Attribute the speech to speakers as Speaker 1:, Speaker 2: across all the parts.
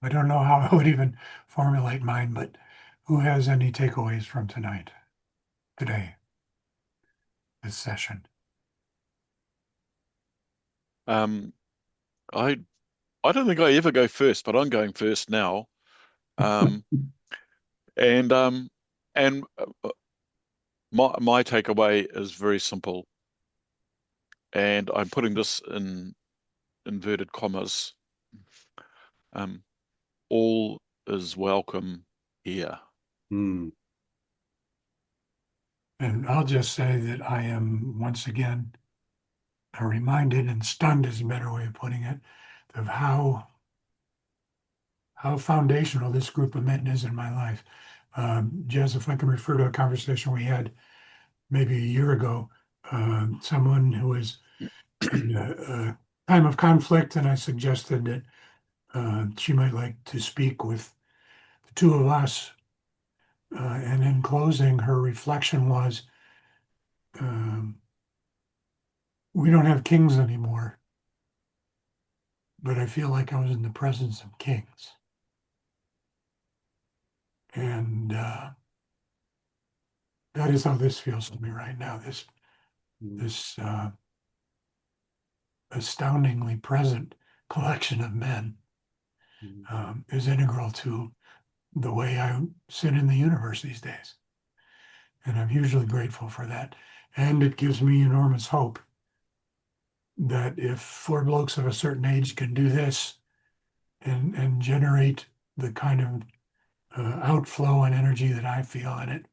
Speaker 1: I don't know how I would even formulate mine, but who has any takeaways from today, this session?
Speaker 2: Um, I I don't think I ever go first, but I'm going first now. Um, and um, and my takeaway is very simple, and I'm putting this in inverted commas. Um, all is welcome here.
Speaker 1: Hmm. And I'll just say that I am once again reminded, and stunned is a better way of putting it, of how foundational this group of men is in my life. Jez, if I can refer to a conversation we had maybe a year ago, someone who was in a time of conflict, and I suggested that she might like to speak with the two of us. And in closing, her reflection was, um, we don't have kings anymore, but I feel like I was in the presence of kings. And that is how this feels to me right now. This astoundingly present collection of men is integral to the way I sit in the universe these days. And I'm hugely grateful for that. And it gives me enormous hope that if four blokes of a certain age can do this and generate the kind of outflow and energy that I feel in it,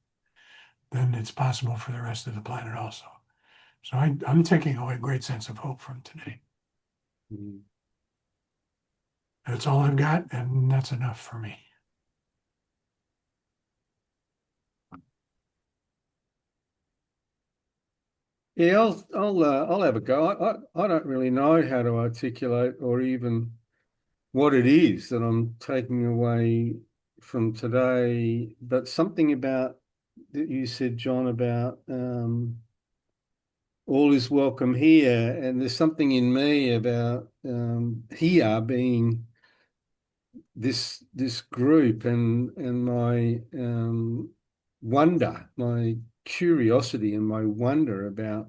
Speaker 1: then it's possible for the rest of the planet also. So I'm taking away a great sense of hope from today. That's all I've got, and that's enough for me.
Speaker 3: Yeah, I'll have a go. I don't really know how to articulate or even what it is that I'm taking away from today, but something about that you said, John, about all is welcome here, and there's something in me about here being this group and my wonder, my curiosity, and my wonder about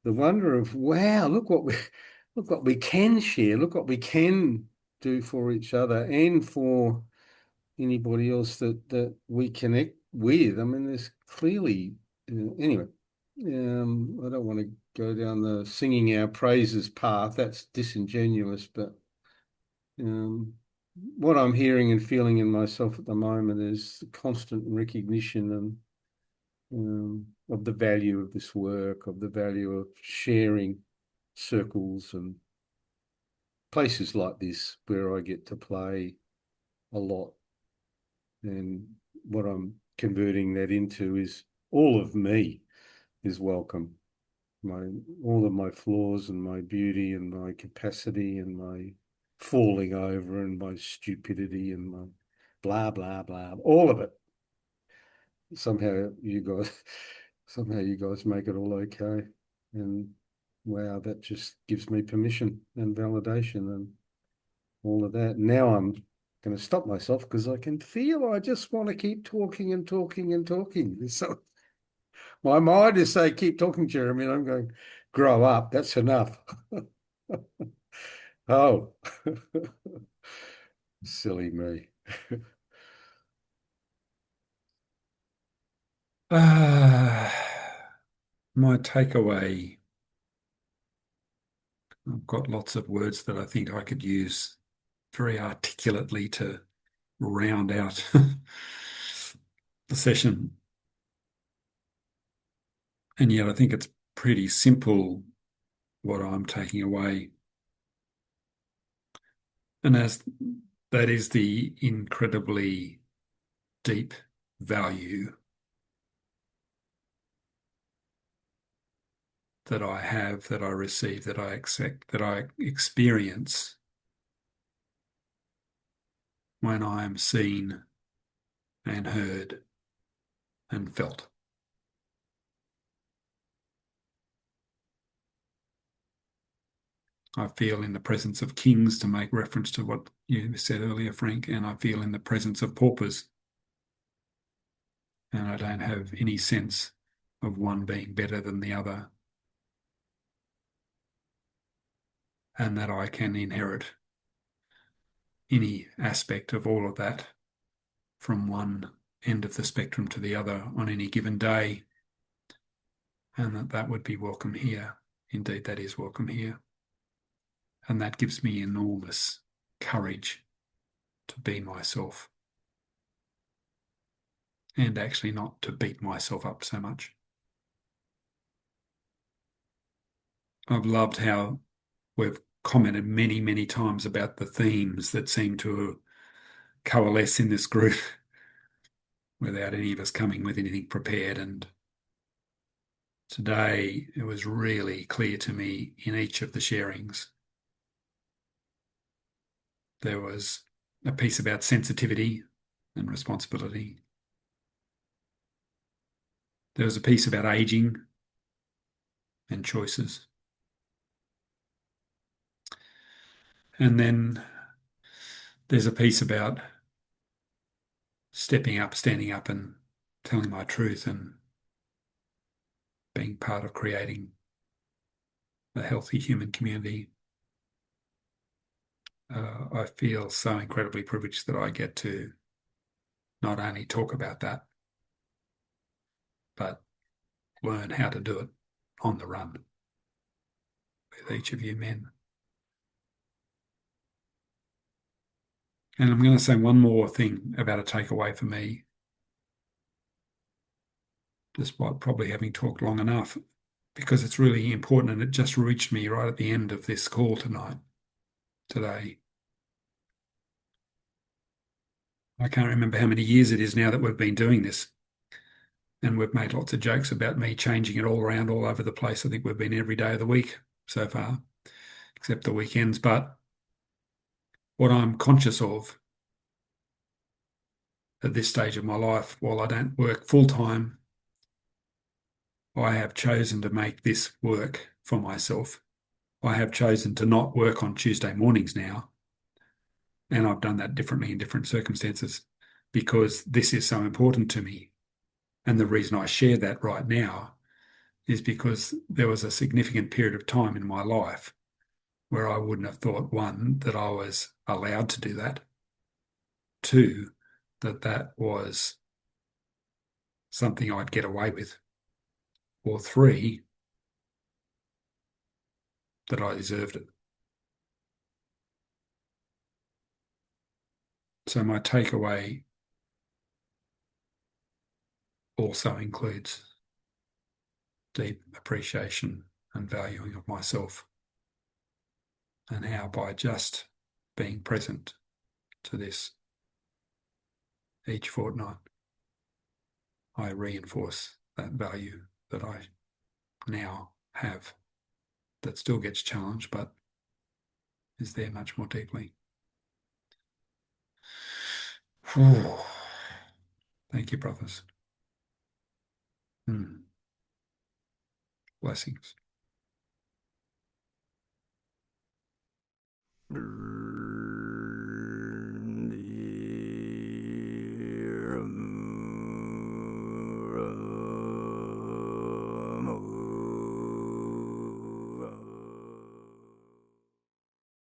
Speaker 3: the wonder of wow, look what we can share, look what we can do for each other and for anybody else that we connect with. I mean, there's clearly anyway. I don't want to go down the singing our praises path. That's disingenuous, but um, what I'm hearing and feeling in myself at the moment is constant recognition and of the value of this work, of the value of sharing circles and places like this where I get to play a lot. And what I'm converting that into is all of me is welcome. My all of my flaws and my beauty and my capacity and my falling over and my stupidity and my blah blah blah, all of it. Somehow you guys somehow you guys make it all okay. And wow, that just gives me permission and validation and all of that. Now I'm going to stop myself because I can feel I just want to keep talking and talking and talking. So my mind is saying, keep talking, Jeremy. And I'm going, grow up. That's enough. Oh, silly me.
Speaker 4: Uh, my takeaway, I've got lots of words that I think I could use very articulately to round out the session. And yet I think it's pretty simple what I'm taking away. And as that is the incredibly deep value that I have, that I receive, that I accept, that I experience when I am seen and heard and felt. I feel in the presence of kings, to make reference to what you said earlier, Frank, and I feel in the presence of paupers. And I don't have any sense of one being better than the other, and that I can inherit any aspect of all of that from one end of the spectrum to the other on any given day, and that would be welcome here. Indeed, that is welcome here. And that gives me enormous courage to be myself, and actually not to beat myself up so much. I've loved how we've commented many, many times about the themes that seem to coalesce in this group without any of us coming with anything prepared. And today it was really clear to me in each of the sharings. There was a piece about sensitivity and responsibility. There was a piece about aging and choices. And then there's a piece about stepping up, standing up and telling my truth and being part of creating a healthy human community. I feel so incredibly privileged that I get to not only talk about that, but learn how to do it on the run with each of you men. And I'm going to say one more thing about a takeaway for me, despite probably having talked long enough, because it's really important, and it just reached me right at the end of this call today. I can't remember how many years it is now that we've been doing this, and we've made lots of jokes about me changing it all around all over the place. I think we've been every day of the week so far, except the weekends. But what I'm conscious of at this stage of my life, while I don't work full-time, I have chosen to make this work for myself. I have chosen to not work on Tuesday mornings now, and I've done that differently in different circumstances because this is so important to me. And the reason I share that right now is because there was a significant period of time in my life where I wouldn't have thought, one, that I was allowed to do that, two, that was something I'd get away with, or three, that I deserved it. So my takeaway also includes deep appreciation and valuing of myself, and how by just being present to this each fortnight, I reinforce that value that I now have, that still gets challenged, but is there much more deeply. Oh, thank you, brothers. Blessings.